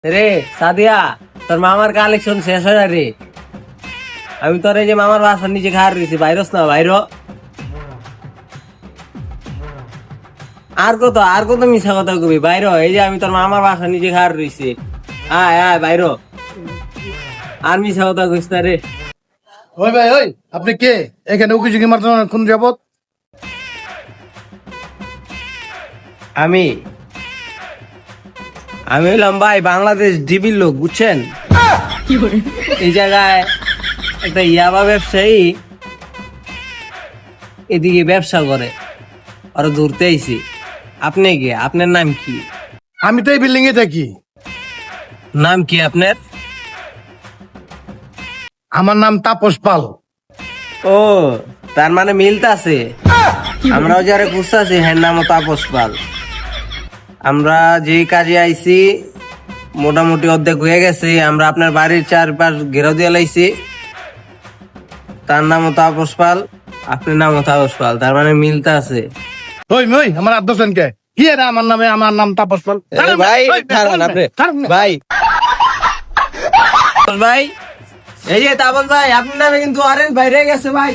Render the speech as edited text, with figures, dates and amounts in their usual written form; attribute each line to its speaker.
Speaker 1: রে সাদিয়া, তোর মামার কালেকশন শেষ হয় না রে। আমি তোর এই যে মামার বাসার নিচে খাওয়ার রয়েছি, বাইরস না বাইর। আর কত মিশা কথা কবি, বাইর। এই যে আমি তোর মামার বাসার নিচে খাওয়ার রয়েছি, আয় আয় বাইর। আর মিশা কথা কইস না রে।
Speaker 2: ওই ভাই ওই, আপনি কে? এখানে উকি ঝুঁকি মারতেন কোন যাবত?
Speaker 1: আমি আমি হইলাম ভাই বাংলাদেশ ডিবির লোক, বুঝছেন? এই জায়গায় একটা ইয়াবা ব্যবসায়ী এদিকে ব্যবসা করে, আর ধরতে আইছি। আপনি কি? আপনার নাম কি?
Speaker 2: আমি তো এই বিল্ডিং এ থাকি।
Speaker 1: নাম কি আপনার?
Speaker 2: আমার নাম তাপস পাল।
Speaker 1: ও, তার মানে মিলতা আছে। আমরাও যারা খুঁজতেছি হ্যাঁ নাম তাপস পাল। আমরা যে কাজে আইছি মোটামুটি অর্ধেক হয়ে গেছে। আমরা আপনার বাড়ির চারপাশ ঘেরাও দিয়ে লাইছি। তার নামও তাপস পাল, আপনার নামও তাপস পাল, তার মানে মিলতা আছে।
Speaker 2: ওই ওই, আমার আব্দুল হোসেন কে? কি রে আমার নামে? আমার নাম তাপস পাল।
Speaker 1: ভাই ভাই ভাই, এই যে তাপস ভাই, আপনার নামে কিন্তু অরেঞ্জ বাইরে গেছে ভাই।